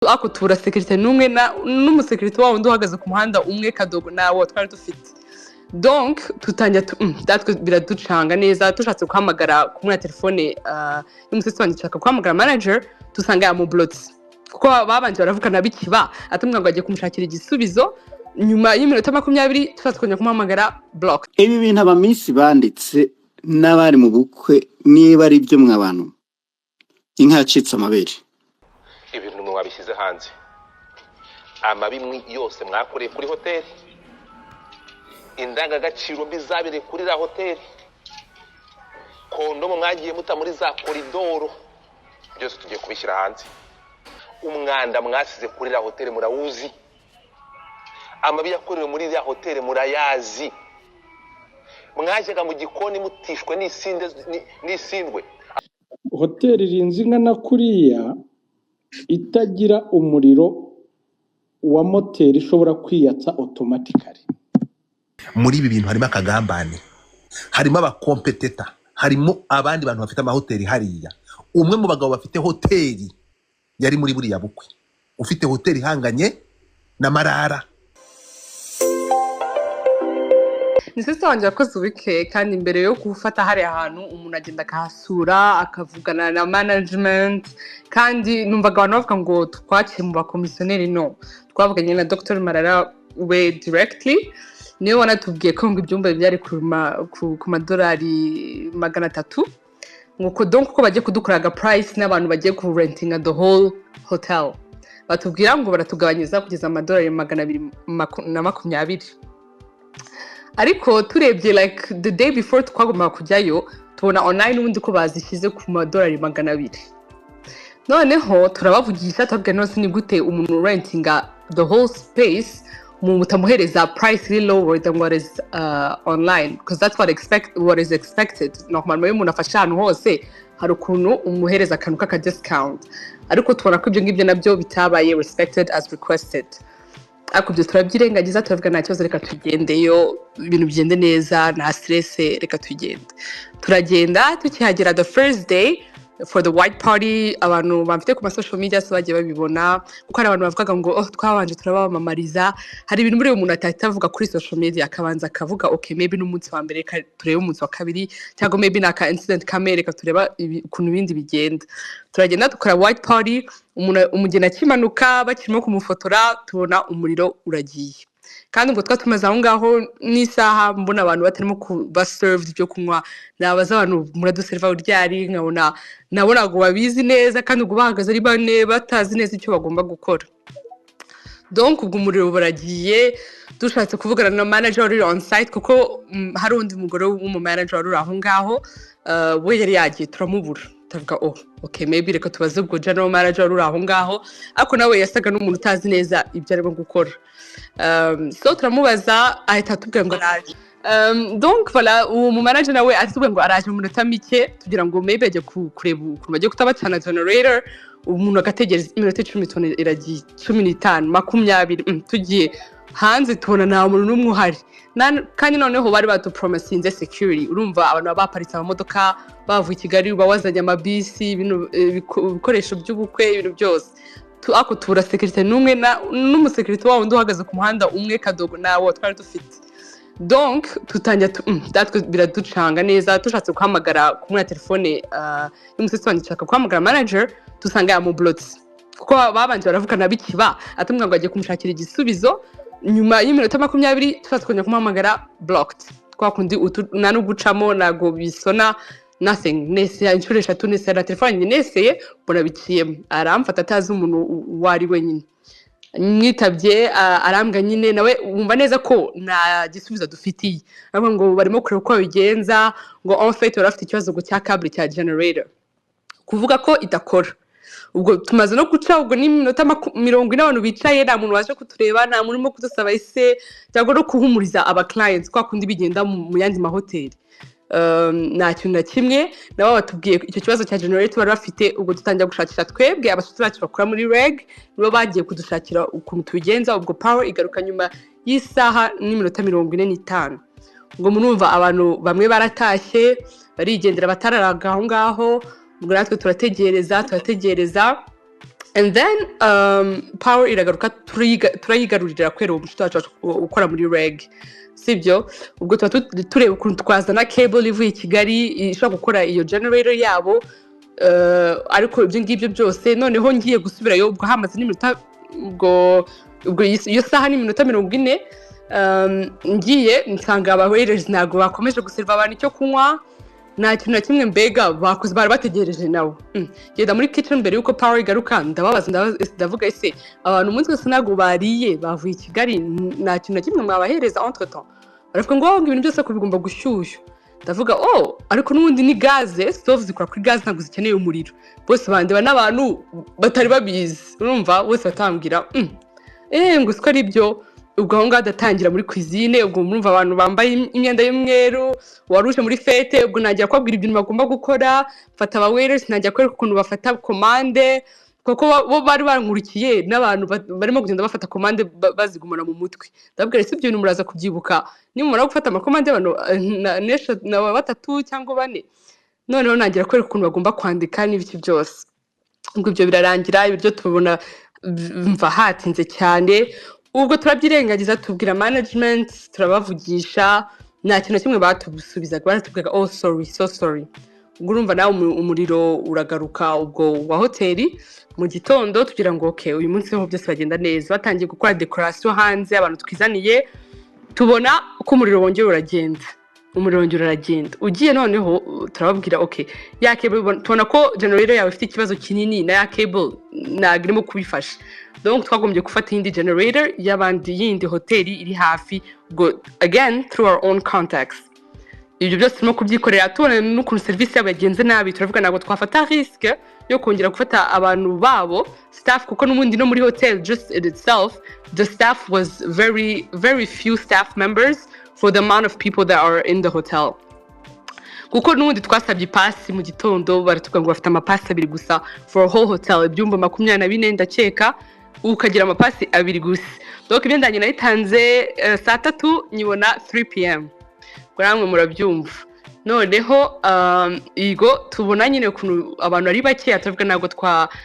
ako tubura security numwe n'umusekirite wawo nduhagaze ku muhanda umwe kadogo nawo twari dufite. Donc tutanya datwe biraducanga neza tushatse guhamagara ku mwa telefone y'umusetse wanjye nshaka guhamagara manager tusanga yamublotse kuko babanje baravugana bikiba atumwa ngo agiye kumushakira igisubizo nyuma y'iminota 20 tufatwanya kumuhamagara block. Ibi bintu abamisi banditse n'abari mu bukwe niba ari byo mwabantu inka yacitse amabere. Ibintu mwabishyize hanze amabimwe yose mwakoreye kuri hoteli indangagaciro mbizabire kuri la hoteli kondomo mwagiye muta muri za koridoro byose tugiye kubishyira hanze. Umwanda mwasize kuri la hoteli murawuzi, amabi yakorewe muri la hoteli murayazi, mwajyaga mu gikoni mutishwe n'isindwe. Hoteli rinzi ngana kuriya itagira umuriro wa moteri ishobora kwiyatsa automatically. Muri ibi bintu harimo akagambane, harimo abakompeteta, harimo abandi bantu bafite amahoteli hariya. Umwe mu bagabo bafite hoteli yari muri buriya bukwe, ufite hoteli hanganye na Marara. Nisese wanje yakoze ubike kandi imbere yo gufata hari ahantu umuntu agenda akahasura akavugana na management kandi numvaga abantu bavuga ngo twakiye mu bakomisiyoneri no twavuganye na Dr Marara we directly niyo wanatubwiye ko ngo ibyumba byari ku madolari 300 nguko donc ko bagiye kudukuraga price n'abantu bagiye ku rentinga the whole hotel batubwira ngo baratugabanyiriza kugeza amadolari 220. Ariko turebye like the day before twagomba kujyayo tubona online ubundi ko bazishyize ku madolari 200. Noneho turabavugisha tubabwira nose ni gute umuntu rentinga the whole space mu mutamuhereza price really lower than what is online because that's what is expected. Normalement iyo umuntu afasha ahantu hose hari ukuntu umuhereza akantu k'aka discount, ariko tubona ko ibyo ngibyo nabyo bitabaye respected as requested. Akubye turabyirengagiza turavuga nta kibazo reka tugendeyo ibintu bigende neza nta stress reka tugende. Turagenda tukihagera the first day for the white party abantu bamfite ku social media so bagiye babibona kuko ari abantu bavugaga ngo twabanje turabamamariza hari ibintu muri umuntu atavuga kuri social media akabanza akavuga okay maybe n'umunsi wa mbere turebe umunsi wa kabiri cyangwa maybe naka incident kamera ka tureba ukuntu bindi bigenda. Turagenda dukora white party umugena akimanuka bakirimo kumufotora tubona umuriro uragiye kandi ngo twatumaze aho ngaho n'isaha mbona abantu batarimo kuba served ibyo kunywa nabaza abantu muraduserva uryari nkabona ngo babizi neza kandi ubwo bahagaze ari bane batazi neza icyo bagomba gukora. Donc ubwo umuriro baragiye dushatse kuvugana na manager uri on site kuko hari undi mugore w'umu manager uri aho ngaho we yari yagiye turamubura tavuga okay maybe reka tubaze ubwo general manager uri aho ngaho ariko nawe yasaga n'umuntu utazi neza ibyo arimo gukora. So turamubaza ahita atubwira ngo araje. Donc voilà umu manager nawe atubwira ngo araje mu minota mike tugira ngo maybe ajye kureba ukuntu bagiye kutabatana generator umuntu agategereza iminota 10 iragiye 15 20 tugiye hanze tubona nta muntu n'umwe uhari kandi noneho bari batupromisinze security. Urumva abantu baparitse amamodoka bavuye Kigali bawazanye amabisi ibikoresho by'ubukwe ibintu byose ako tubura security numwe n'umusekirite wawo nduhagaze ku muhanda umwe kadogo nawo twari dufite. Donc tutanya datwe biraducanga neza tushatse guhamagara ku mwa telefone y'umusetse wanjye nshaka guhamagara manager tusanga yamublotse kuko babanje baravugana bikiba atumwa ngo agiye kumushakira igisubizo nyuma y'iminota 20 tufatwanya kumuhamagara blocked kwa kundi nano gucamo nago bisona nothing nese inshuro 3 nese na telefone neseye bona biciyemo aramfata atazi umuntu wari wenyine mwitabye arambwa nyine nawe wumva neza ko nta gisubizo dufitiye ariko ngo barimo kureba uko bigenza ngo en fait barafite ikibazo cya cable cya generator kuvuga ko idakora. Ubwo tumaze no guca ubwo ni minota 40 abantu bicaye nta muntu waje kutureba nta muntu urimo kudusaba ise cyangwa no kuhumuriza aba clients kwa kundi bigenda mu yandi mahoteli. Nta kintu na kimwe nabo batubwiye icyo kibazo cya generator bari bafite ubwo dutangira gushakisha twebwe abashuti bacu bakora muri reg nibo bagiye kudushakira ukuntu tubigenza ubwo power igaruka nyuma y'isaha n'iminota 45. Ngo murumva abantu bamwe baratashye barigendera batararaga aho ngaho ubwo natwe turategereza and then power iragaruka turayigarurira kwera uwo mushito wacu ukora muri reg sibyo ubwo tuba tureba ukuntu twazana cable ivuye i Kigali ishobora gukora iyo generator yabo ariko ibyo ngibyo byose noneho ngiye gusubirayo ubwo hamaze n'iminota ubwo iyo saha n'iminota 40 ngiye nsanga aba waiters ntago bakomeje guserva abantu icyo kunywa nta kintu na kimwe mbega bakoze bari bategereje nawe ngenda muri kitchen mbere yuko power igaruka ndavuga ese abantu umunsi wose ntago bariye bavuye i Kigali nta kintu na kimwe mwabahereza entre temps baravuga ngo ibintu byose ko bigomba gushyushya ndavuga ariko n'ubundi ni gaze stove zikora kuri gaze ntabwo zikeneye umuriro bose bandeba n'abantu batari babizi urumva bose batambwira ngo siko ari byo ubwo aho ngaho adatangira muri cuisine ubwo murumva abantu bambaye imyenda y'umweru waruje muri fete ubwo nagira kwabwira ibintu bagomba gukora mfata aba waiters nagira kwereka ukuntu bafata commande kuko bo bari bankurikiye n'abantu barimo kugenda bafata commande bazigumana mu mutwe ndabwira ese ibyo bintu muraza kubyibuka nimumara gufata amakomande y'abantu na batatu cyangwa bane noneho nagira kwereka ukuntu bagomba kwandika n'ibiki byose ubwo ibyo birarangira ibyo tubona mva hatinze cyane ubwo turabyirengagiza tubwira management turabavugisha nta kintu kimwe batusubizaga baratubwira sorry ubwo urumva nawe umuriro uragaruka ubwo wa hoteli mu gitondo tugira ngo uyu munsi ho byose bagenda neza batangiye gukora decoration hanze abantu twizaniye tubona uko umuriro wongera uragenda ugiye noneho turababwira ya cable tubona ko generator yawe ifite ikibazo kinini na ya cable nagirimo kubifasha donc twagombye gufata indi generator y'abandi yindi hoteli iri hafi go again through our own contacts ibyo byose turimo kubyikorera tubona n'ukuntu service yabo yagenze nabi turavuga ntabwo twafata risk yo kongera gufata abantu babo staff kuko n'ubundi no muri hotel just in itself the staff was very very few staff members for the amount of people that are in the hotel kuko n'ubundi twasabye pasi mu gitondo baratubwira ngo bafite amapasi 2 gusa for a whole hotel ibyumba 24 ndakeka ukagira amapasi 2 gusa donc ibyo ndanye nayitanze saa 3 nyibona 3 pm kuramwe murabyumva noneho igo tubona nyine ukuntu abantu ari bake atavuga ntabwo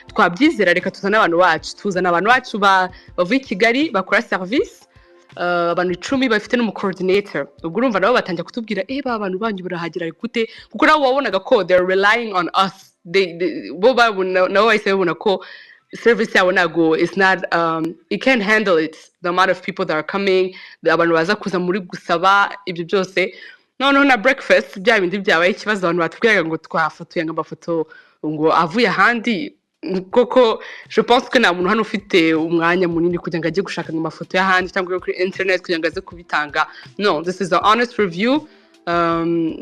twabyizera reka tuzana abantu bacu bavuye i Kigali bakora service abantu 10 bafite n'umucoordinator ubwo urumva nabo batangiye kutubwira abantu banyu burahagera gute kuko nabo wabonaga ko they are relying on us bo nabo bahise babona ko service yabo nago is not it can't handle it the amount of people that are coming abantu baza kuza muri gusaba ibyo byose noneho na breakfast bya bindi byabaye ikibazo abantu batubwiraga ngo twafatuye amafoto ngo avuye ahandi koko je pense que nta muntu hano ufite umwanya munini kugira ngo ajye gushaka amafoto y'ahandi cyangwa kuri internet kugira ngo aze kubitanga no this is an honest review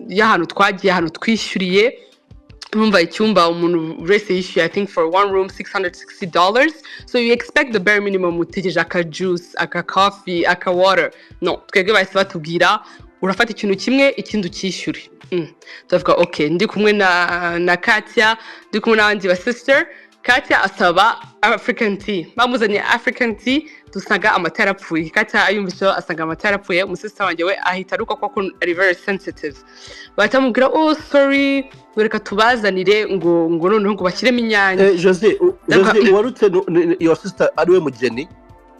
y'ahantu twagiye ahantu twishyuriye numva icyumba umuntu wese yishyuye I think for one room $660 so you expect the bare minimum utegereje aka juice aka coffee aka water no twebwe bahise batubwira urafata ikintu kimwe ikindi ukishyure tuvuga ndi kumwe na Kathia ndi kumwe n'abandi ba sister Kathia asaba African tea bamuzanye African tea dusanga amatara apfuye Kathia ayumvise asanga amatara apfuye umusista wanjye we ahita aruka ko ari very sensitive batamubwira sorry reka tubazanire ngo noneho ngo bashyiremo inyanya Jose warutse your sister ariwe mugeni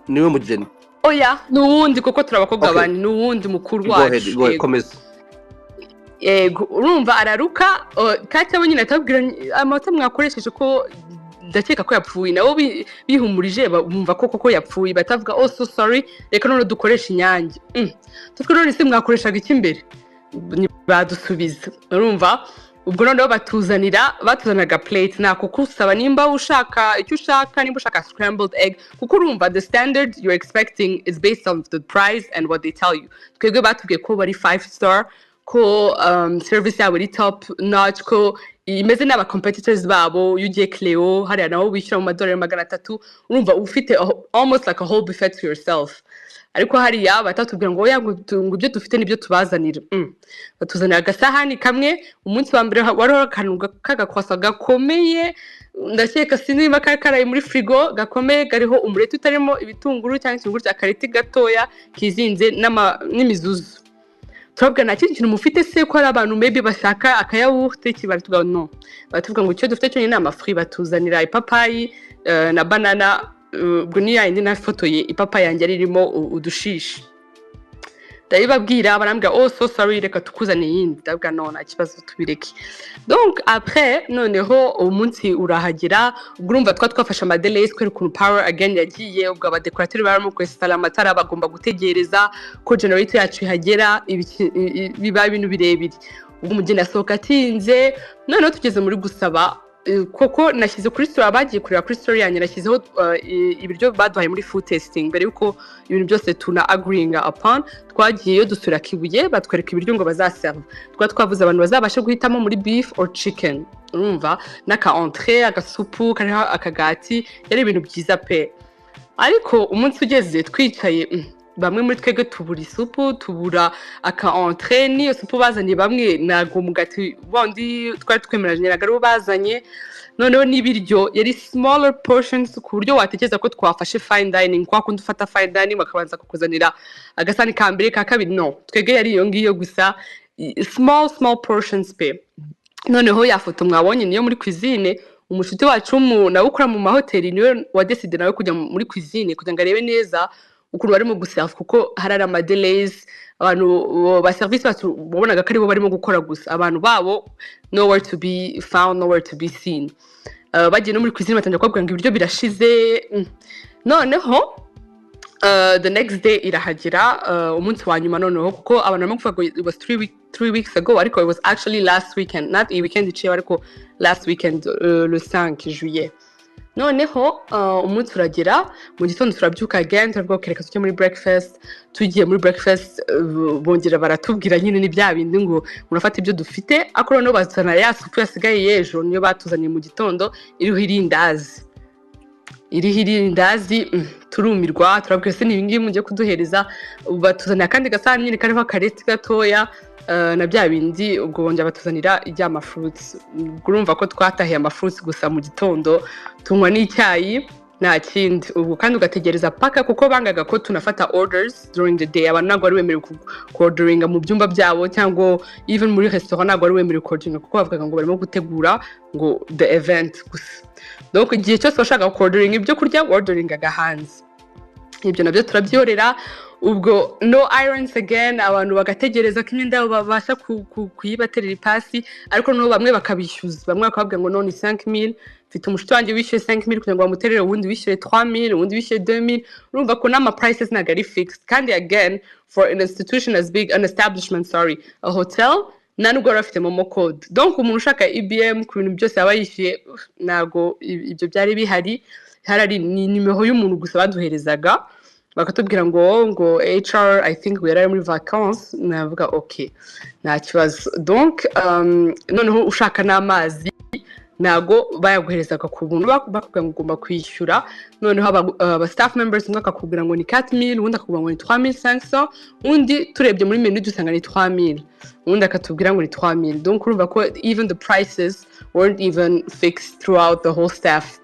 niwe mugeni oya nuwundi kuko turabakobwa bani nuwundi mukuru wacu komeza yego urumva araruka Kathia we nyine atabwira amata mwakoresheje ko ndakeka ko yapfuye nabo bihumurije bumva ko yapfuye batavuga so sorry reka none dukoresha inyange tuvuga none se mwakoreshaga iki imbere badusubiza urumva ubwo noneho batuzanaga plate nako kusaba nimba ushaka icyo ushaka nimba ushaka scrambled egg kuko urumva the standard you're expecting is based on the price and what they tell you twebwe batubwiye ko bari 5 star ko service yabo ari top notch ko imeze n'aba competitors babo ugiye Cleo hariya naho wishyura mu $300 urumva ufite almost like a whole buffet to yourself ariko hariya batatubwira ngo ngo ibyo dufite nibyo tubazanira batuzanira agasahani kamwe umunsi wa mbere wari akantu kagakwasa gakomeye ndakeka sinima karaye muri frigo gakomeye gariho umureti utarimo ibitunguru cyangwa ikinguru cya kariti gatoya kizinze n'imizuzu turabwira nta kintu mufite se ko ari abantu maybe bashaka akayawurute kibarituga no batuvuga ngo icyo dufite cyo ni amafri batuzanira ipapayi na banana ubwo ni yindi nafotoye ipapa yanjye ririmo udushishi ndabibabwira barambwira oh so sorry reka tukuzane yindi ndabwa no nta kibazo tubireke donc après noneho umunsi urahagira urumva twafashe amadelays kwereka ukuntu power again yagiye ubwo abadecorateur barimo kwesitara amatara bagomba gutegereza ko generator yacu ihagera biba ibintu birebire ubwo umugeni asohoka atinze noneho tugeze muri gusaba koko nashyize kuri story abagiye kureba kuri story yanjye nashyizeho ibiryo baduhaye muri food testing mbere yuko ibintu byose tuna agreeing upon twagiyeyo dusura Kibuye batwereka ibiryo ngo bazaserve twavuze abantu bazabashe guhitamo muri beef or chicken urumva n'aka entrée agasupu kariho akagati yari ibintu byiza pe ariko umunsi ugeze twicaye bamwe muri twege tubura isupu tubura aka entrée niyo supu bazanye bamwe nago mugati bondi twari twemeranye nagaro bazanye noneho n'ibiryo yari smaller portions ku buryo watekereza ko twafashe fine dining kwa kundi ufata fine dining bakabanza kukuzanira agasani ka mbere ka kabiri no twege yari iyo ngiyo gusa small portions pe noneho yafoto mwabonye niyo muri cuisine umushuti wacu nawe ukora mu mahoteli niwe wadecide nawe kujya muri cuisine kugira ngo arebe neza ukuntu barimo guserve kuko harara ama delays abantu ba service bacu bobonaga kari bo barimo gukora gusa abantu babo nowhere to be found nowhere to be seen bagiye no muri cuisine batangira kubabwira ngo ibiryo birashize noneho the next day irahagira umunsi wa nyuma noneho kuko abantu barimo kuvuga ngo it was 3 weeks ago ariko it was actually last weekend not a weekend iciye ariko last weekend le 5 juillet noneho umunsi uragira mu gitondo turabyuka again turavuga ko reka tujye muri breakfast tugiye muri breakfast bongera baratubwira nyine ni bya bindi ngo murafata ibyo dufite akoro no bazana ya supu yasigaye yejo niyo batuzaniye mu gitondo iriho irindazi turumirwa turabwira se n'ibingibi mujye kuduhereza batuzanira kandi gasani nyine kariho akareti gatoya na bya bindi ubwo bongera batuzanira iryama fruits urumva ko twatahiye ama fruits gusa mu gitondo tunywa n'icyayi nta kindi ubwo kandi ugategereza paka kuko bangaga ko tunafata orders during the day abantu ntabwo bari bemerewe orderinga mu byumba byabo cyangwa even muri restaurant ntabwo bari bemerewe orderinga kuko bavugaga ngo barimo gutegura ngo the event gusa donc igihe cyose washaka orderinga ibyo kurya orderingaga hanze ibyo nabyo turabyorera ubwo no irons again abantu bagategereza ko imyenda yabo babasha kuyibaterera ipasi ariko no bamwe bakabishyuza bamwe bakababwira ngo none 5000 mfite umushuti wanjye wishyuye 5000 kugira ngo bamuterere ubundi wishyuye 3000 ubundi wishyuye 2000 urumva ko n'ama prices ntabwo ari fixed kandi again for an institution as big an establishment a hotel nubwo bari bafite momo code donc umuntu ushaka IBM ku bintu byose aba yishyuye ntabwo ibyo byari bihari harari nimero y'umuntu gusa baduherezaga bakatubwira ngo HR I think we are muri vacances navuga okay nta kibazo donc noneho ushaka n'amazi nago bayaguherezaga ku buntu bakubwira ngo ugomba kwishyura noneho aba staff members umwe akakubwira ngo ni 4000 undi akakubwira ngo ni 3500 undi turebye muri menu dusanga ni 3000 undi akatubwira ngo ni 3000 donc urumva ko even the prices weren't even fixed throughout the whole staff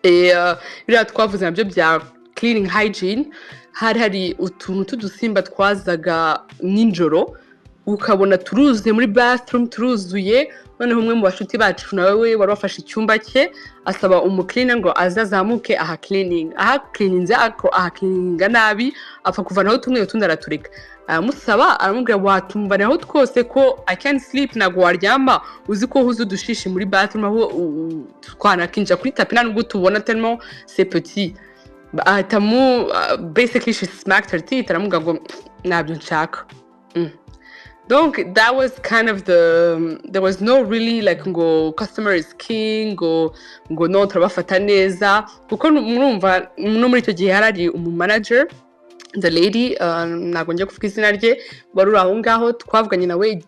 biriya twavuze nabyo bya cleaning hygiene hari utuntu tudusimba twazaga ninjoro ukabona turuzuye muri bathroom turuzuye noneho umwe mu bashuti bacu nawe wari wafashe icyumba cye asaba umucleaner ngo azazamuke cleaninze cleaninga nabi apfa kuvanaho tumwe utundi aratureka aramusaba aramubwira watumvanaho twose ko I can't sleep ntabwo waryama uzi ko huzu dushishi muri bathroom aho twanakinja kuri tapi nubwo tubona tellement c'est petit basically she smacked her teeth aramubwira ngo ntabyo nshaka donc that was kind of there was no really like ngo customer is king ngo no turabafata neza kuko murumva no muri icyo gihe harari manager the lady ntabwo ngiye kuvuga izina rye wari aho ngaho twavuganye nawe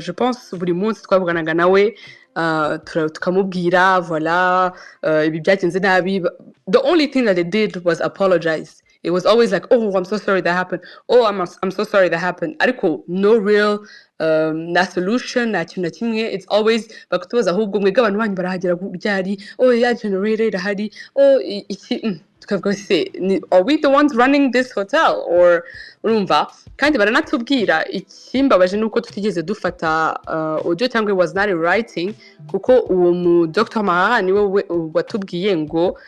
je pense buri munsi twavuganaga nawe tukamubwira voilà ibi byagenze nabi the only thing that they did was apologize. It was always like, oh, I'm so sorry that happened. Oh, I'm so sorry that happened. Ariko no real na solution na kintu na kimwe. It's always bakutubaza ahubwo mwega abantu banyu barahagera byari. Oh, ya generator irahari. Oh, iki tukavuga se are we the ones running this hotel or urumva kandi baranatubwira ikimbabaje nuko tutigeze dufata audio cyangwa was not in writing kuko uwo mu Dr. Marara niwe watubwiye ngo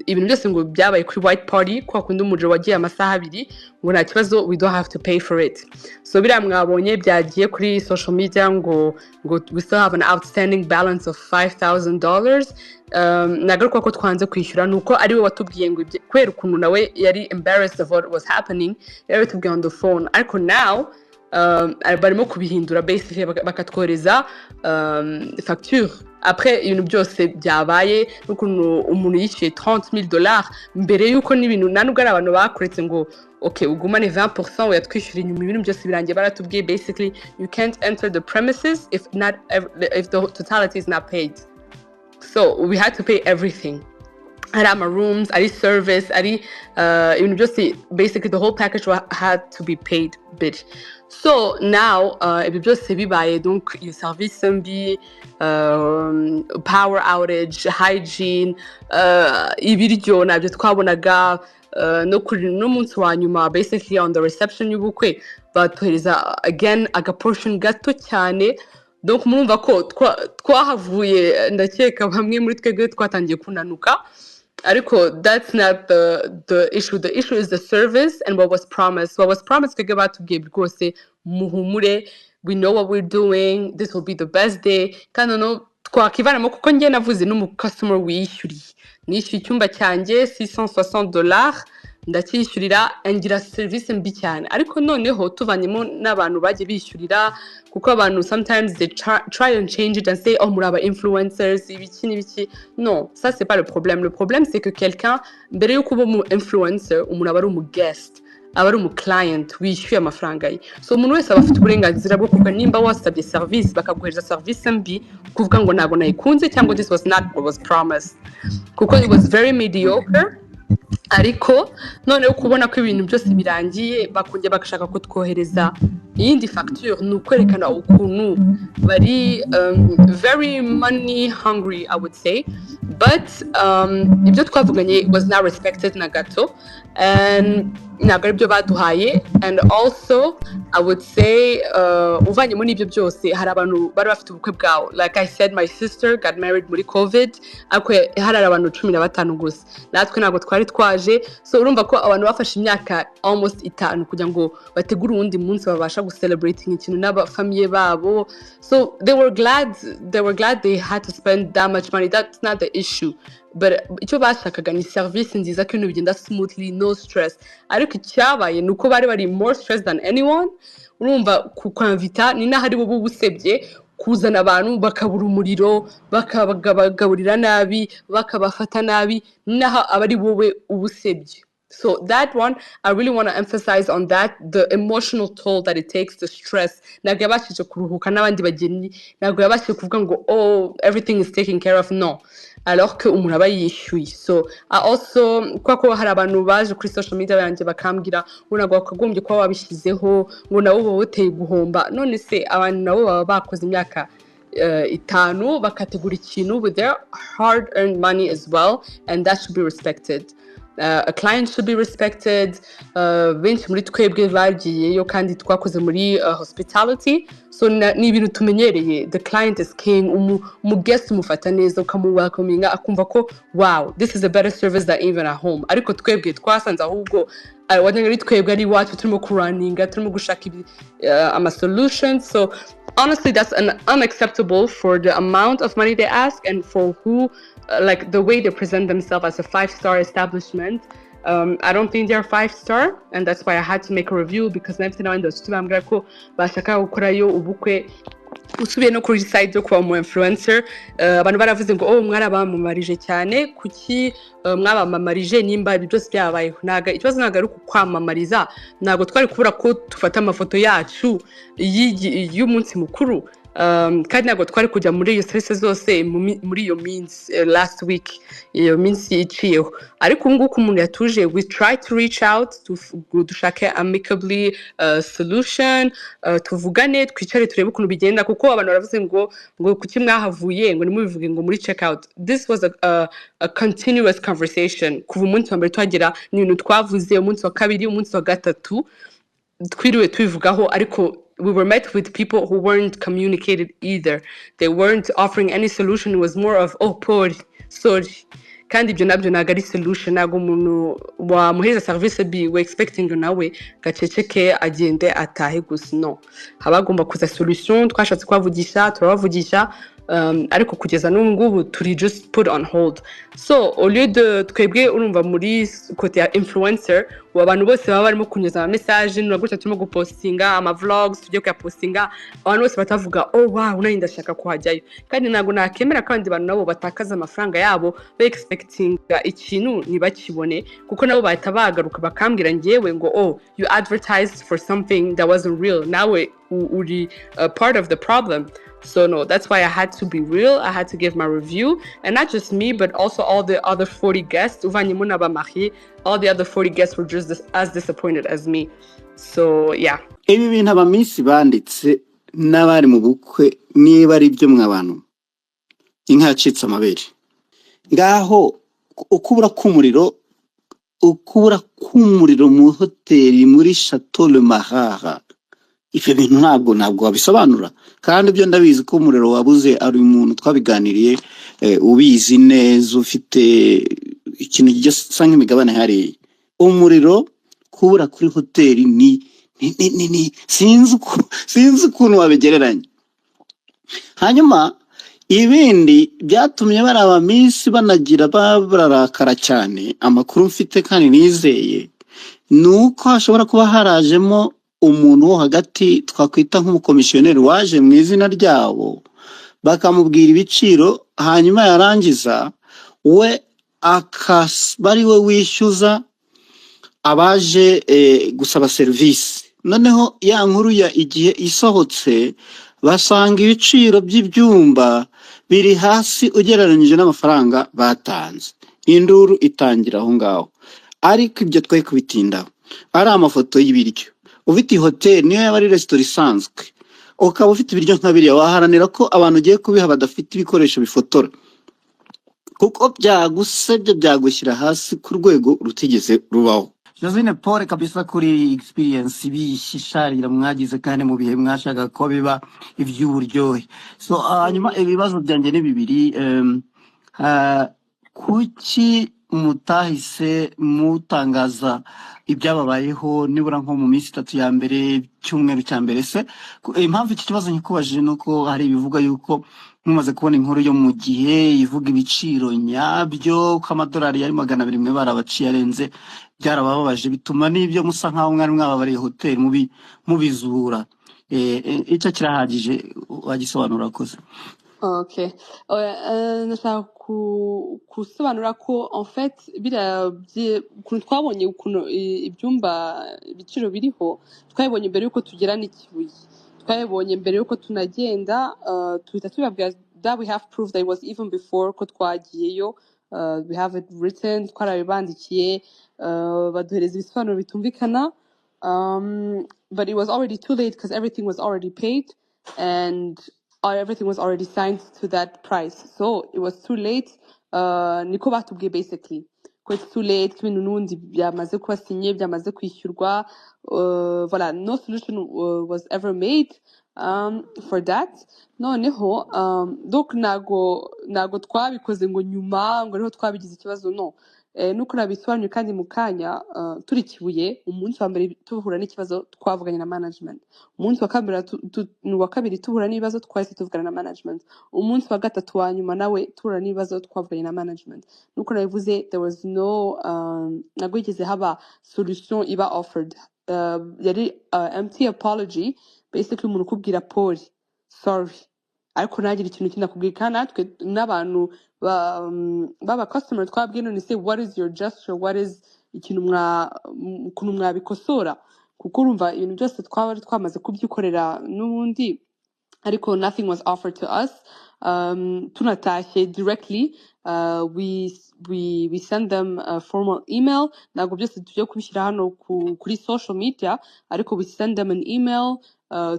ibintu byose ngo byabaye kuri white party kwa kundi umujura wagiye amasaha 2 ngo nta kibazo we don't have to pay for it so bira mwabonye byagiye kuri social media ngo we still have an outstanding balance of $5,000 nagaruka ko twanze kwishyura nuko ari we watubwiye ngo kwera ukuntu nawe yari embarrassed of what was happening yari tubwiye on the phone ariko now barimo kubihindura basically bakatworeza facture après ibintu byose byabaye n'ukuntu umuntu yishyuye $30,000 mbere yuko n'ibintu nanubwo ari abantu bakuretse ngo okay ugumane 20% uyatwishyura inyuma ibintu byose birangiye baratubwiye basically you can't enter the premises if the totality is not paid so we had to pay everything Arama rooms, ari service, ari ibintu byose basically the whole package had to be paid bitch. So now ibyo byose bibaye donc iyo service mbi power outage, hygiene, ibiryo nabyo twabonaga no kuri no munsi wa nyuma basically on the reception y'ubukwe batuhereza again aga portion gato cyane donc murumva ko twahavuye ndakeka bamwe muri twebwe twatangiye kunanuka ariko that's not the issue. The issue is the service and what was promised twebwe batubwiye rwose muhumure, we know what we're doing, this will be the best day kandi no twakivanamo kuko ngiye navuze n'umu customer wishyuriye nishyuye icyumba cyanjye $660 ndacyishyurira ngira service mbi cyane ariko noneho tuvanyemo n'abantu bagiye bishyurira kuko abantu sometimes they try and change it and say oh muraba influencers ibiki n'ibiki non ça c'est pas le problème c'est que quelqu'un mbere yo kuba mu influencer umuntu aba ari umu guest aba ari umu client wishyuye amafaranga ye so umuntu wese aba afite uburenganzira bwo kuvuga nimba wasabye service bakaguhereza service mbi kuvuga ngo ntabwo nayikunze cyangwa this was not what was promised kuko it was very mediocre ariko noneho kubona ko ibintu byose birangiye bakongera bagashaka kutwohereza iyindi facture n'ukwerekana ukuntu bari very money hungry I would say but ibyo twavuganye was not respected na gato and ntabwo aribyo baduhaye and also I would say uvanyemo n'ibyo byose hari abantu bari bafite ubukwe bwawo like I said my sister got married muri covid ariko hari abantu 15 gusa natwe ntabwo twari twaje so urumva ko abantu bafashe imyaka almost 5 kugira ngo bategure uwundi munsi babasha celebrating ikintu n'abafamiye babo so they were glad they had to spend that much money. That's not the issue but icyo bashakaga ni service nziza ko ibintu bigenda smoothly no stress ariko icyabaye nuko bari more stressed than anyone urumva kukwamvita ni naho ari bo busebye kuzana abantu bakabura umuriro bakabagaburira nabi bakabafata nabi naho abari wowe ubusebye. So that one, I really want to emphasize on that, the emotional toll that it takes, the stress. Ntabwo yabashije kuruhuka n'abandi bageni, ntabwo yabashije kuvuga ngo oh everything is taken care of, no. Alors que umuntu aba yishyuye. So I also kwako hari abantu baje kuri social media yanjye bakambwira ngo ntabwo wakagombye kuba wabishyizeho ngo nabo bawuteye guhomba none se abantu nabo baba bakoze imyaka 5 bakategura ikintu with their hard earned money as well and that should be respected. A client should be respected. Benshi muri twebwe bagiyeyo kandi twakoze muri hospitality so ni ibintu tumenyereye the client is king umu guest umufata neza ukamuwelcominga akumva ko wow this is a better service than even at home ariko twebwe twasanze ahubwo wagira twebwe ari wacu turimo kuraninga turimo gushaka ama solutions so honestly that's unacceptable for the amount of money they ask and for who like the way they present themselves as a 5-star establishment. I don't think they're 5-star and that's why I had to make a review because never now in those two bambwira ko bashaka gukorayo ubukwe usubiye no kuri side yo kuba mu influencer abantu baravuze ngo oh mwarabamamarije cyane kuki mwabamamarije nimba ibyo byose byabaye naga ikibazo naga ari kwamamariza nago twari kubura ko tufata amafoto yacu y'umunsi mukuru kandi ntabwo twari kujya muri iyo serivisi zose muri iyo minsi last week iyo minsi iciyeho ariko ubu ngubu umuntu yatuje we try to reach out dushake amicably solution tuvugane twicare turebe ukuntu bigenda kuko abantu baravuze ngo kuki mwahavuye ngo nimubivuge ngo muri check out. This was a continuous conversation kuva umunsi wa mbere tuhagera ni ibintu twavuze umunsi wa kabiri umunsi wa gatatu twiriwe tubivugaho ariko we were met with people who weren't communicated either. They weren't offering any solution. It was more of, oh, poor, sorry. Kandi ibyo nabyo ntabwo ari solution ntabwo umuntu wamuhereza service bi we expecting nawe gaceceke agende atahe gusa no haba hagomba kuza solution twashatse kwavugisha turabavugisha ariko kugeza n'ubu ngubu turi just put on hold. So au lieu de twebwe urumva muri côté ya influencer abantu bose baba barimo kunyuza ama message n'uragutse turimo gupostinga ama vlogs tugiye kuyapostinga abantu bose batavuga oh wow nari ndashaka kuhajyayo kandi ntabwo nakemera kandi abantu nabo batakaza amafaranga yabo be expecting ikintu ntibakibone kuko nabo bahita bagaruka bakambwira ngewe ngo oh you advertised for something that wasn't real nawe uri part of the problem. So no, that's why I had to be real. I had to give my review, and not just me, but also all the other 40 guests. All the other 40 guests were just as disappointed as me. So yeah. Ibi bintu abamisi banditse n'abari mu bukwe niba ari byo mwabantu inka yacitse amabere ngaho ukubura k'umuriro mu hoteli muri Chateau le Marara. Ibyo bintu ntabwo wabisobanura kandi ibyo ndabizi ko umuriro wabuze ari umuntu twabiganiriye ubizi neza ufite ikintu gisa nk'imigabane hari umuriro kubura kuri hoteli ni sinzi ukuntu wabigereranya. Hanyuma ibindi byatumye bari abamisi banagira bararakara cyane amakuru mfite kandi nizeye nuko hashobora kuba harajemo umuntu wo hagati twakwita nk'umukomisiyoneri waje mu izina ryabo bakamubwira ibiciro hanyuma yarangiza we bari we wishyuza abaje gusaba serivisi. Noneho ya nkuru ya igihe isohotse basanga ibiciro by'ibyumba biri hasi ugereranyije n'amafaranga batanze. Induru itangira aho ngaho ariko ibyo twaye kubitindaho ari amafoto y'ibiryo ufite hoteli niyo yaba ari restaurant isanzwe ukaba ufite ibiryo nka biriya waharanira ko abantu ugiye kubiha badafite ibikoresho bifotora kuko byagusebye byagushyira hasi ku rwego rutigeze rubaho. Josine Paul kabisa kuri experience bishisharira mwagize kandi mu bihe mwashaka ko biba iby'uburyohe. So hanyuma ibibazo byanjye ni bibiri kuki mutahise mutangaza ibyababayeho nibura nko mu minsi 3 ya mbere cyumweru cya mbere se impamvu iki kibazo nkikubajije nuko hari ibivuga yuko mumaze kubona inkuru yo mu gihe ivuga ibiciro nyabyo k'amadolari yari 200 mwe barabaciye arenze byarabababaje bituma n'ibyo musa nkaho mwari mwababariye hotel mubizura icyo kirahagije wagisobanura koze. Okay. Nashaka kusobanura ko en fait ukuntu twabonye ukuntu ibyumba ibiciro biriho twabonye mbere yuko tugera n'ikibuye twabonye mbere yuko tunagenda tuhita tubabwira that we have proof that it was even before ko twagiyeyo we have it written twarabibandikiye baduhereza ibisobanuro bitumvikana but it was already too late because everything was already paid and everything was already signed to that price. So it was too late. Niko batubwiye basically. Ko it's too late, ibintu nundi byamaze kuba sinye byamaze kwishyurwa. Voilà, no solution was ever made for that. Noneho donc nago twabikoze ngo nyuma ngo niho twabigize ikibazo no. Nuko nabisobanuye kandi mu kanya turi Kibuye umunsi wa mbere tuhura n'ikibazo twavuganye na management umunsi wa kabiri tuhura n'ibibazo twahise tuvugana na management umunsi wa gatatu wa nyuma nawe tuhura n'ibibazo twavuganye na management nuko nabivuze there was no nagwigeze haba solution iba offered yari empty apology basically umuntu kubwira Paul sorry ariko nagira ikintu kinakubwira kandi natwe n'abantu baba customer twabwiye none say what is your gesture what is ikintu ukuntu mwabikosora kuko urumva ibintu byose twamaze kubyikorera n'ubundi ariko nothing was offered to us. Tunatashye directly, we send them a formal email. Ntabwo byose tujye kubishyira hano kuri social media, ariko we send them an email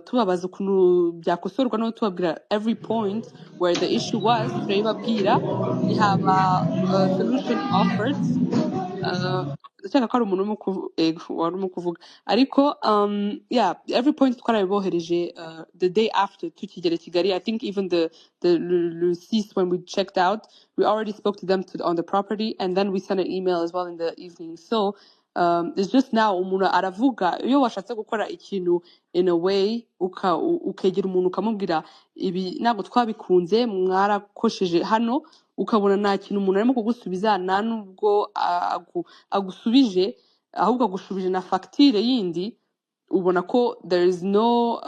tubabaza ukuntu byakosorwa no tubabwira every point where the issue was, turabibabwira. We have a solution offered. Ndashaka ko ari umuntu warimo kuvuga ariko yeah, every point twarabibohereje the day after tukigera Kigali. I think even le 6 when we checked out, we already spoke to them on the property, and then we sent an email as well in the evening. So it's just now umuntu aravuga iyo washatse gukora ikintu in a way ukegera umuntu ukamubwira ibi ntabwo twabikunze mwarakosheje hano, ukabona nta kintu umuntu arimo kugusubiza, nta nubwo agusubije ahubwo agushubije na fagitire yindi, ubona ko there is no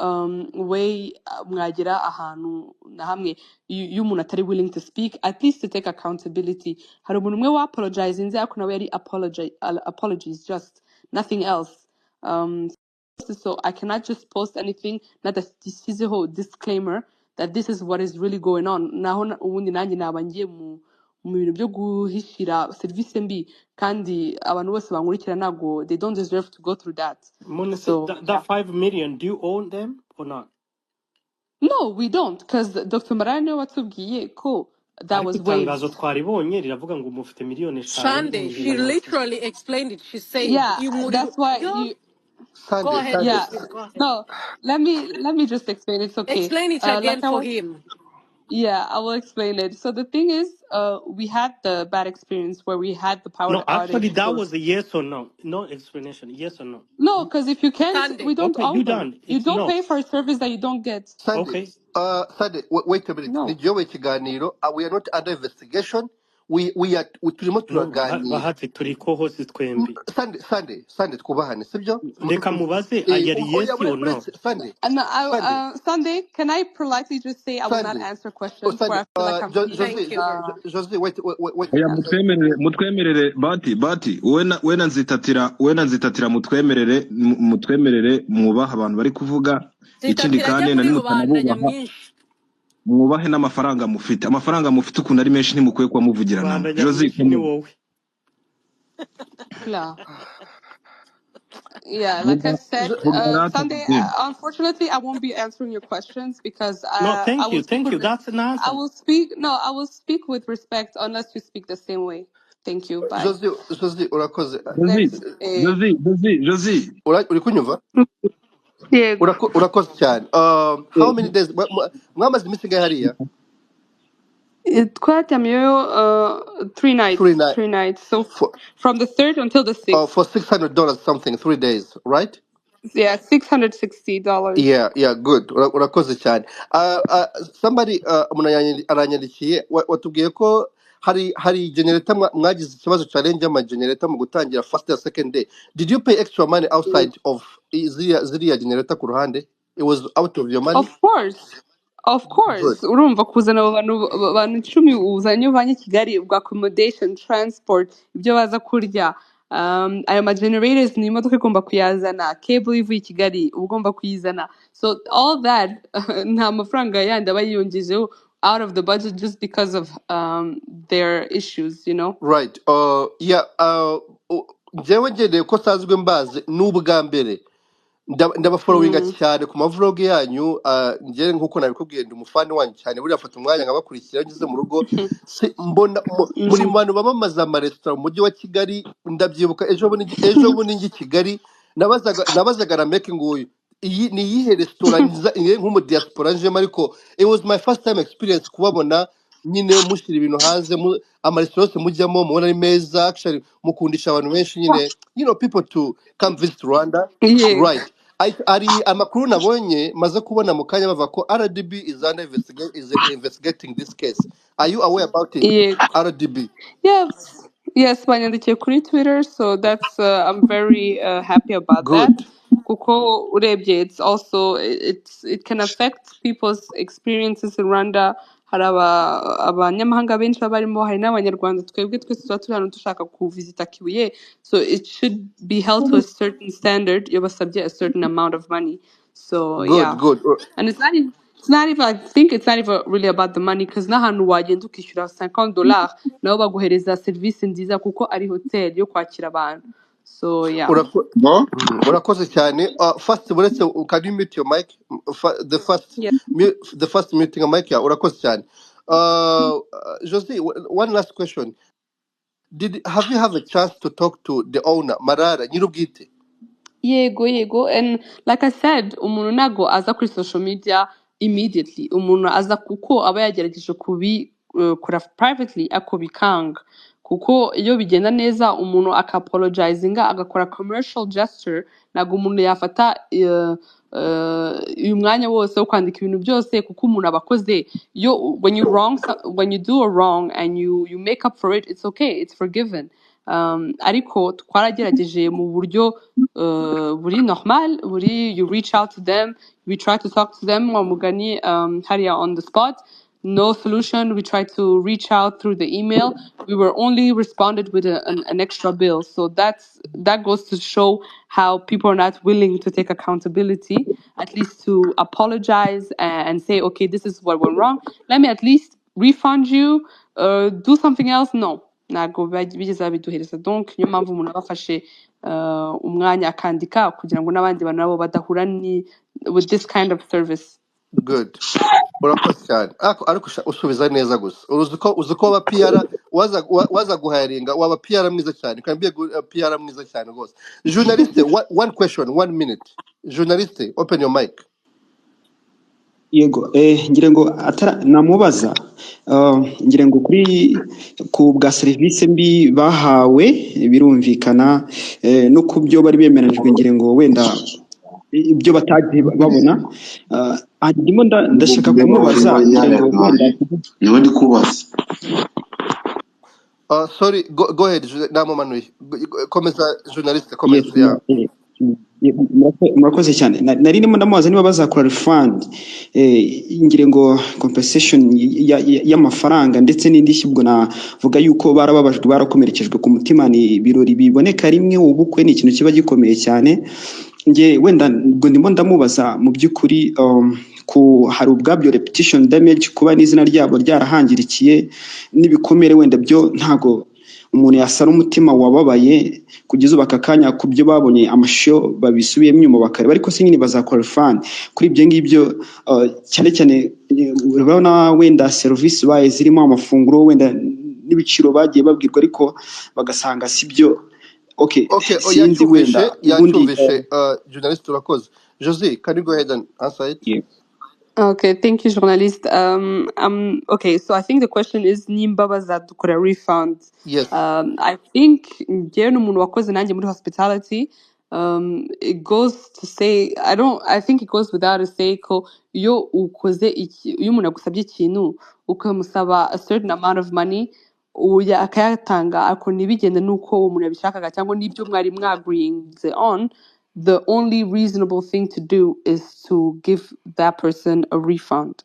way mwagera ahantu na hamwe iyo umuntu atari willing to speak, at least to take accountability. Hari umuntu umwe wa apologizinze ariko nawe yari apologies, just nothing else. So I cannot just post anything nadashyizeho disclaimer that this is what is really going on. Naho ubundi nanjye naba ngiye mu bintu byo guhishira serivisi mbi, kandi abantu bose bankurikira ntabwo they don't deserve to go through that. So that 5 million, do you own them or not? No, we don't, because Dr. Marara niwe watubwiye ko that was waived. Itangazo twaribonye riravuga ngo mufite miliyoni 5. Sunday, she literally explained it. She said, yeah, that's why you go ahead. Yeah, Go ahead. no, let me just explain. It's okay. Explain it again for him. Yeah, I will explain it. So the thing is, we had the bad experience where we had the power outage. No, actually, that was a yes or no. No explanation. Yes or no. No, because if you can't, Sunday. we don't Okay, own you them. done. You It's don't no. pay for a service that you don't get. Sunday, Okay. Sunday, wait a minute. No. Ni jewe ikiganiro. We are not under investigation. We turimo turaganira. Bahati turi co-host twembi. Sunday twubahane, sibyo? Reka mubaze ayari yes or no. Sunday. Sunday, can I politely just say I will not answer questions where I feel like I'm being, Josie, wait. Oya mutwemerere bati wena nzitatira mutwemerere mwubaha abantu bari kuvuga, ikindi kandi nari mutanabubaha mwubahe n'amafaranga mufite. Amafaranga mufite ukuntu ari menshi ntimukwiye kuba muvugirana. Josie ni wowe. Yeah, like I said, Sunday, unfortunately, I won't be answering your questions because no, thank you. That's an answer. I will speak with respect unless you speak the same way. Thank you. Bye. Josie, urakoze. Josie. Uri kunyumva? Yeah. Urakoze cyane. How many days mwamaze iminsi ingahe hariya? Twatamyeyo 3 nights. 3 nights. So from the 3rd until the 6th. For $600 something, 3 days, right? Yeah, $660. Yeah, good. Urakoze cyane. Somebody aranyandikiye watubwiye ko hari generator mwagize ikibazo challenge ama generator mu gutangira first and second day. Did you pay extra money outside of ziriya generator ku ruhande? It was out of your money? Of course. Urumva kuzana abantu 10 uzanye uvanye Kigali ubwa accommodation, transport, ibyo baza kurya. Ayo ma generators ni imodoka igomba kuyazana, cable ivuye Kigali ugomba kuyizana. So all that nta mafaranga yandi aba yiyongejeho out of the budget just because of their issues, you know. Right. Yeah. Jewe ngendeye ko sanzwe mbaze n'ubwa mbere ndabafollowinga cyane ku mavlog yanyu. Njye nkuko nabikubwiye ndi umufani wanyu cyane, buriya afata umwanya nkabakurikira ngeze mu rugo. Mbona muri bantu bamamaza ama restaurant mu mujyi wa Kigali. Ndabyibuka ejo bundi ngi Kigali nabazaga na making uyu iyi ni yihe restaurant nk'umu diaspora nje, ariko it was my first time experience kubabona nyine mushyira ibintu hanze amaresitora yose mujyamo mubona ari meza, actually mukundisha abantu benshi nyine, you know, people to come visit Rwanda. Right. Ari amakuru nabonye maze kubona mu kanya bava ko RDB is investigating this case. Are you aware about it? RDB? Yes, banyandikiye kuri Twitter, so that's I'm very happy about Good. that. Kuko urebye it's also it can affect people's experiences in Rwanda. Hari abanyamahanga benshi barimo, hari n'abanyarwanda twebwe twese tuba turi hano dushaka kuvisita Kibuye, so it should be held to a certain standard. Iyo basabye a certain amount of money. So good. And it's It's not even, I think it's not even really about the money, because n'ahantu wagenda ukishyura $50 nabo baguhereza serivisi nziza kuko ari hotel yo kwakira abantu. So yeah. Bo urakoze cyane. First uretse can you mute your mic? Yeah. The first muting a mic ya urakoze cyane. Josie, one last question. Have you have a chance to talk to the owner Marara nyirubwite? Yego. And like I said, umuntu ntago aza kuri social media immediately. Umuntu aza kuko aba yagerageje kubikora privately ako bikanga. Kuko iyo bigenda neza umuntu akapologizinga agakora commercial gesture, ntago umuntu yafata uyu mwanya wose wo kwandika ibintu byose kuko umuntu abakoze. When you do a wrong and you make up for it, it's okay, it's forgiven. Ariko twaragerageje mu buryo buri normal, you reach out to them, we try to talk to them mugani hariya on the spot. No solution. We tried to reach out through the email. We were only responded with an extra bill. So that goes to show how people are not willing to take accountability, at least to apologize and say, okay, this is what went wrong. Let me at least refund you, do something else. No. Ntabwo bigeze babiduhereza. Donc niyo mpamvu umuntu abafashe umwanya akandika kugira ngo n'abandi bantu nabo badahura with this kind of service. Good. Urakoze cyane. Ariko usubiza neza gusa. Uzi ko aba PR waza guharinga waba PR mwiza cyane. Kandi PR mwiza cyane rwose. Journaliste, one question, 1 minute. Journaliste, open your mic. Yego, ngira ngo namubaza ngira ngo kuri ku bwa serivisi mbi bahawe birumvikana no ku byo bari bemeranyijwe, ngira ngo wenda ibyo batagiye babona. Ndimo ndashaka kumubaza ngira ngo niwe ndi kubaza. Sorry, go ahead. Namumanuye. Komeza journaliste, komeza. Murakoze cyane. Nari ndimo ndamubaza niba bazakora refund, ngire ngo compensation y'amafaranga ndetse n'indishyi. Ubwo navuga yuko barababajwe, barakomerekejwe ku mutima. Ni birori biboneka rimwe, ubukwe ni ikintu kiba gikomeye cyane. Nge wenda ubwo ndimo ndamubaza mu by'ukuri hari ubwabyo repetition damage, kuba n'izina ryabo ryarahangirikiye n'ibikomere, wenda byo ntago umuntu yasara umutima wababaye kugeza ubu aka kanya ku byo babonye amashusho babisubiyemo inyuma bakareba. Ariko se nyine bazakora refund kuri ibyo ngibyo, cyane urabona wenda serivisi baye zirimo amafunguro wenda n'ibiciro bagiye babwirwa ariko bagasanga sibyo. Okay, sinzi wenda ubundi journalist urakoze. Josie, can you go ahead and answer it? Yeah. Okay, thank you, journalist. Okay, so I think the question is nimba bazadukora refund. Yes. I think njyewe n'umuntu wakoze nanjye muri hospitality, it goes to say, I think it goes without say ko iyo umuntu agusabye ikintu ukamusaba a certain amount of money akayatanga ako ntibigende nuko uwo muntu yabishakaga cyangwa n'ibyo mwari mwagreeing on, the only reasonable thing to do is to give that person a refund.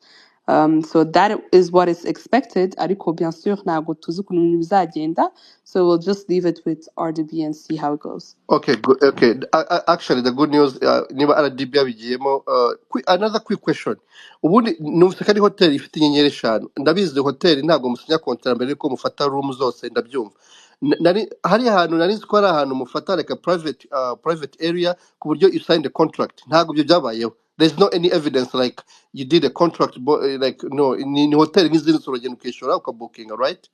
So that is what is expected. Ariko bien sûr ntago tuzi ukuntu ibintu bizagenda, so we'll just leave it with RDB and see how it goes. Okay, good. Okay. Actually, the good news, niba RDB yabigiyemo. Another quick question. Ubundi numvise ko ari hotel ifite inyenyeri 5. Ndabizi hotel ntabwo musinya contract mbere ko mufata room zose, ndabyumva. Hari ahantu nari nzi ko ari ahantu mufata like a private area ku buryo you sign the contract. Ntabwo byo byabayeho. There's no any evidence like you did a contract, like no, in hotel n'izindi urugendo ukishora ukabooking, right?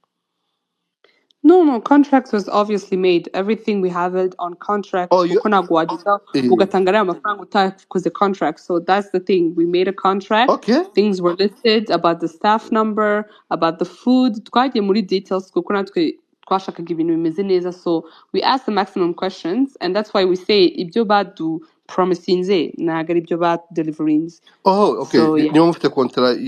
No, contract was obviously made. Everything we have it on contract. Ugatanga amafaranga utakoze contract. So that's the thing. We made a contract. Okay. Things were listed about the staff number, about the food. Twagiye muri details kuko natwe twashakaga ibintu bimeze neza. So we asked the maximum questions, and that's why we say ibyo badu promisinze ntago ari ibyo ba deliverings. Oh, okay. So, yeah. Niyo mufite contract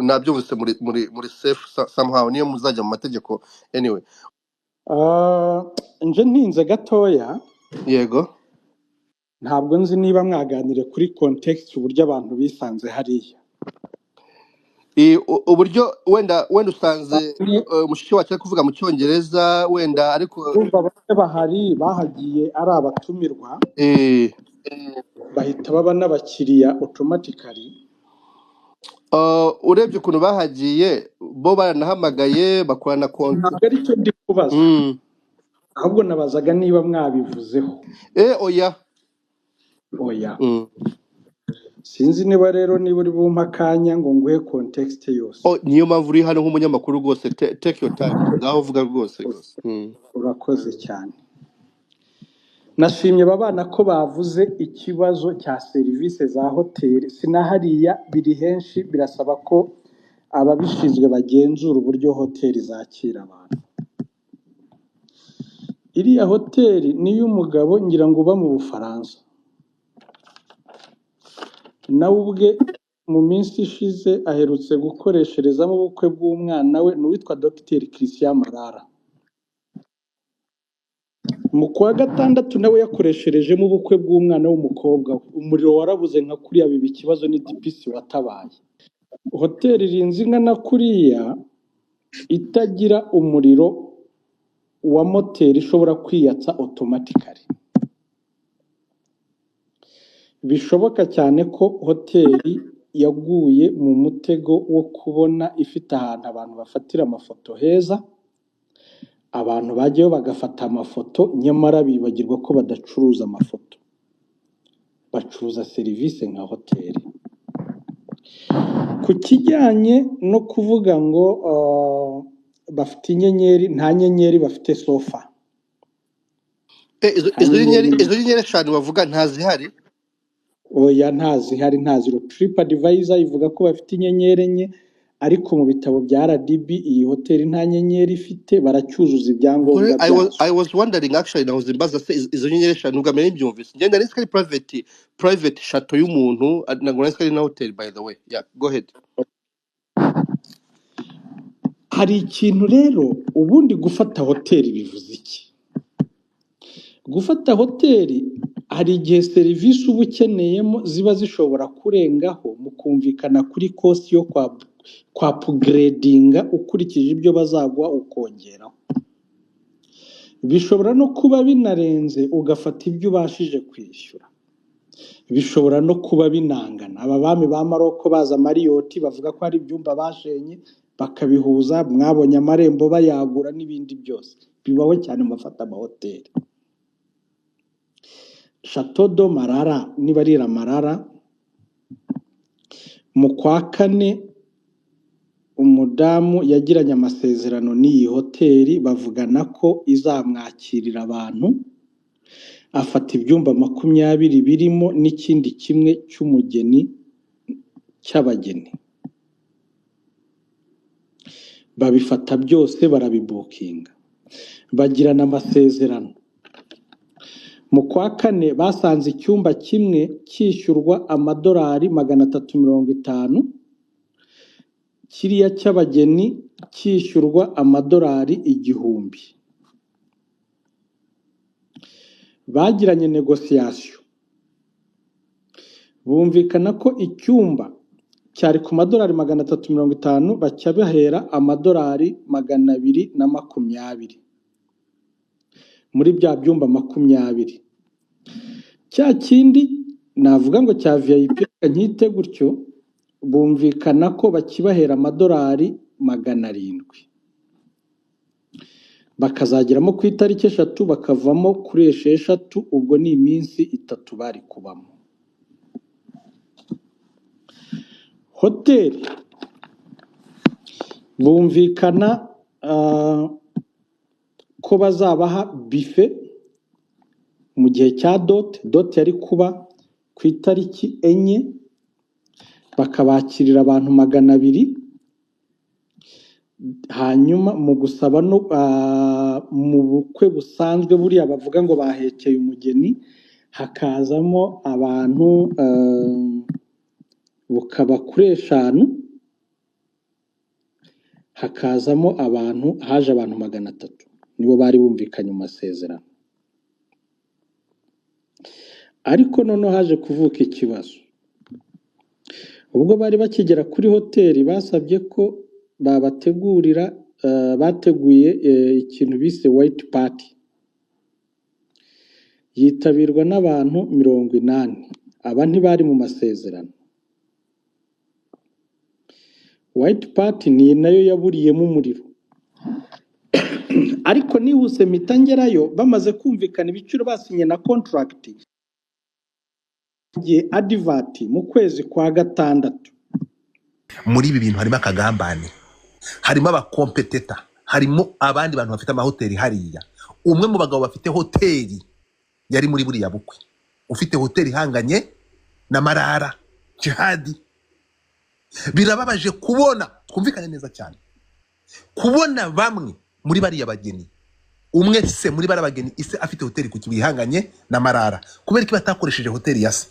nabyumvise muri safe somehow niyo muzajya mu mategeko. Anyway. Nje ntinze gatoya. Yego. Ntabwo nzi niba mwaganire kuri context uburyo abantu bisanze hariya. Uburyo wenda usanze mushiki wacu ari kuvuga mu Cyongereza wenda ariko urumva bose bahari bahagiye ari abatumirwa bahita baba n'abakiriya automatically. urebye ukuntu bahagiye bo baranahamagaye bakorana ntabwo ari cyo ndi kubaza ahubwo nabazaga niba mwabivuzeho oya oya sinzi niba rero niba uri bumpa akanya ngo nguhe context yose niyo mpamvu uri hano nk'umunyamakuru rwose take your time ngaho uvuga rwose urakoze cyane nashimye babana ko bavuze ikibazo cya serivisi za hoteli sinahariya biri henshi birasaba ko ababishinzwe bagenzura uburyo hoteli zakira abantu iriya hoteli ni iy'umugabo ngira ngo uba mu Bufaransa nawe ubwe mu minsi ishize aherutse gukoresherezamo ubukwe bw'umwana we n'uwitwa Dr Christian Marara mu kwa gatandatu nawe yakoresherejemo ubukwe bw'umwana w'umukobwa we umuriro warabuze nka kuriya biba ikibazo ni DPC watabaye hoteli irinze ingana kuriya itagira umuriro wa moteri ishobora kwiyatsa automatically bishoboka cyane ko hoteli yaguye mu mutego wo kubona ifite ahantu abantu bafatira amafoto heza abantu bajyayo bagafata amafoto nyamara bibagirwa ko badacuruza amafoto bacuruza serivisi nka hoteli ku kijyanye no kuvuga ngo bafite inyenyeri nta nyenyeri bafite sofa izo nyenyeri eshanu bavuga ntazihari oya ntazihari ntaziro TripAdvisor ivuga ko bafite inyenyeri enye ariko mu bitabo bya RDB iyi hoteli nta nyenyeri ifite baracyuzuza ibyangombwa byazo I was wondering actually nahoze mbaza se izo nyenyeri eshanu ngamenya ibyumvise ngenda nzi ko ari private chateau y'umuntu ntabwo nzi ko ari na hotel by the way yeah go ahead hari ikintu rero ubundi gufata hoteli bivuze iki gufata hoteli hari igihe serivisi uba ukeneyemo ziba zishobora kurengaho mukumvikana kuri cost yo kwa upgradinga ukurikije ibyo bazaguha ukongeraho bishobora no kuba binarenze ugafata ibyo ubashije kwishyura bishobora no kuba binangana aba bami ba Maroko baza Marriott bavuga ko hari ibyumba bashenye bakabihuza mwabonye amarembo bayagura n'ibindi byose bibaho cyane mu bafata amahoteli Chateau le Marara niba ari Marara mu kwa kane umudamu yagiranye amasezerano n'iyi hoteli bavugana ko izamwakirira abantu afata ibyumba 20 birimo n'ikindi kimwe cy'umugeni cy'abageni babifata byose barabibukinga bagirana amasezerano mu kwa kane basanze icyumba kimwe cyishyurwa amadolari 350 kiriya cy'abageni cyishyurwa amadolari 1000 bagiranye negociation bumvikana ko icyumba cyari ku madolari 350 bacyabahera amadolari 220 muri bya byumba 20 cya kindi navuga ngo cya VIP nkite gutyo bumvikana ko bakibahera amadolari 700 bakazageramo ku itariki 3 bakavamo kuri 6 ubwo ni iminsi 3 bari kubamo hoteli bumvikana ko bazabaha buffet mu gihe cya dot yari kuba ku itariki 4 bakabakirira abantu 200 hanyuma mu gusaba no mu bukwe busanzwe buriya bavuga ngo bahekeye umugeni hakazamo abantu bukaba kuri 5 hakazamo abantu haje abantu 300 nibo bari bumvikanye mu masezerano ariko none haje kuvuka ikibazo ubwo bari bakigera kuri hoteli basabye ko babategurira bateguye ikintu bise white party yitabirwa n'abantu 80 aba ntibari mu masezerano white party ni nayo yaburiyemo umuriro ariko nihuse mpita ngerayo bamaze kumvikana ibiciro basinye na contract igihe advert mu kwezi kwa gatandatu. muri ibi bintu harimo akagambane, harimo abakompeteta, harimo abandi bantu bafite amahoteli hariya. Umwe mu bagabo bafite hoteli yari muri buriya bukwe, ufite hoteli hanganye na Marara Jihadi. Birababaje kubona, twumvikane neza cyane, kubona bamwe muri bariya bageni, umwe se muri bariya bageni ise afite hoteli ku kibihanganye na Marara, kubera ko batakoresheje hoteli ya se,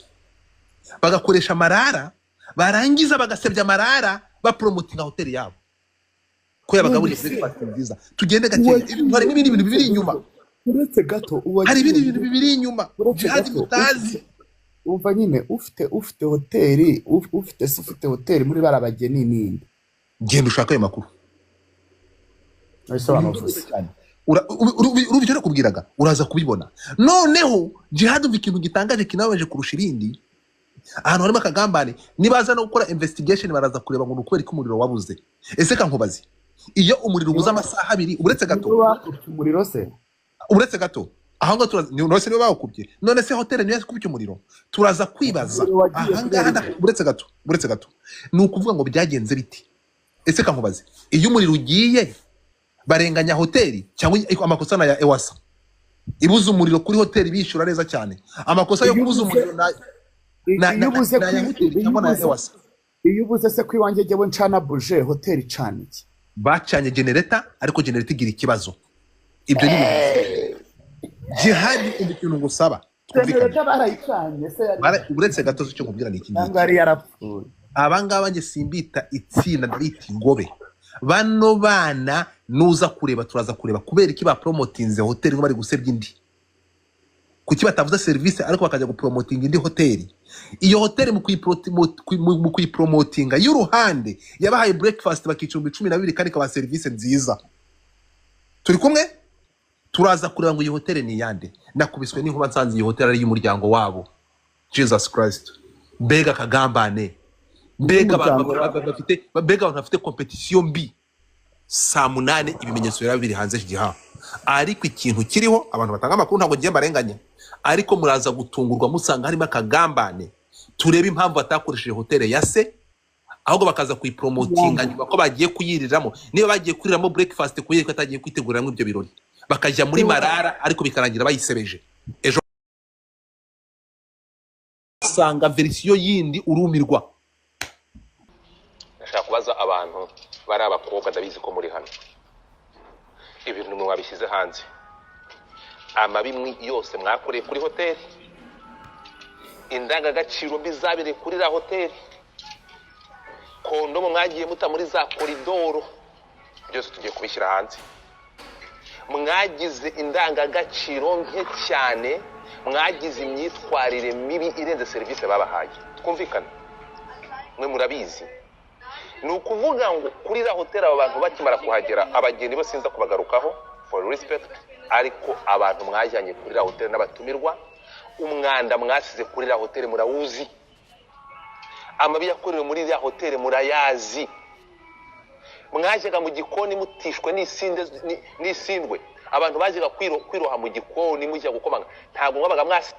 bagakoresha Marara, barangiza bagasebya Marara bapromotinga hoteli yabo ko yabagaburiye breakfast nziza. Tugende gake, hari n'ibindi bintu bibiri inyuma, uretse gato hari ibindi bintu bibiri inyuma Jihadi mutazi. umva nyine ufite hoteli ufite hoteli muri barabageni ninde Genda ushaka ayo makuru. Urubicyo nakubwiraga uraza kubibona. Noneho Jihadi umva ikintu gitangaje kinabaje kurusha ibindi, ahantu harimo akagambane. Nibaza no gukora investigation baraza kureba ngo nukweri ko umuriro wabuze. Ese kankubazi, iyo umuriro ubuze amasaha 2 uretse gato, umuriro se uretse gato aho ngo turaza none se niba bakubye, none se hoteli niyo yakubye umuriro, turaza kwibaza aha uretse gato ni ukuvuga ngo byagenze biti. Ese kankubazi, iyo umuriro ugiye barenganya hoteli cyangwa amakosa na ya Ewasa ibuze umuriro kuri hoteli bishyura neza cyane, amakosa yo kubuza umuriro na hoteli cyangwa na Ewasa. iyo ubuze se ko iwanjye jyewe ncana buje hoteli cana iki? Bacanye generator ariko generator igira ikibazo. Ibyo ni Jihadi ikintu ngusaba generator barayicanye se uretse gato cyo kubwira ni iki ngari yarapfuye. Abangaba nge simbita itsinda riti ngobe, bano bana nuza kureba turaza kureba kubera iki ba promotinze hoteli ngo bari gusebya indi, kuki batavuze service ariko bakajya gupromotinga indi hoteli. Iyo hoteli mu kuyipromotinga y'uruhande yabahaye breakfast bakicumbi 12 kandi kaba service nziza. Turi kumwe, turaza kureba ngo iyi hoteli ni yande. Nakubiswe n'inkuba nsanze iyi hoteli ari y'umuryango wabo. Jesus Christ, bega kagambane, bega abantu bafite competition mbi. Saa 8 ibimenyetso yari biri hanze igiha, ariko ikintu kiriho abantu batanga amakuru ntabwo ngiye barenganya, ariko muraza gutungurwa musanga harimo akagambane. Turebe impamvu batakoresheje hoteli ya se ahubwo bakaza kuyipromotinga nyuma ko bagiye kuyiriramo. Niba bagiye kuriramo breakfast kuye ko atagiye kwiteguriramo ibyo birori, bakajya muri Marara ariko bikarangira bayisebeje. Ejo sanga verisiyo yindi urumirwa. Ndashaka kubaza abantu bari abakobwa ndabizi ko muri hano, ibintu mwe wabishyize hanze, amabimwe yose mwakoreye kuri hoteli, indangagaciro mbi zabire kuri la hoteli, kondomo mwagiye muta muri za koridoro, byose tugiye kubishyira hanze. Mwagize indangagaciro nke cyane, mwagize imyitwarire mibi irenze service babahaye. Twumvikana mwe murabizi. Ni ukuvuga ngo kuri la hoteli abantu bakimara kuhagera abageni bo sinza kubagarukaho for respect, ariko abantu mwajyanye kuri la hoteli n'abatumirwa, umwanda mwasize kuri la hoteli murawuzi, amabi yakorewe muri la hoteli murayazi. Mwajyaga mu gikoni mutishwe n'isindwe, abantu bajyaga kwiroha mu gikoni mujya gukomanga, ntabwo mwabaga mwasi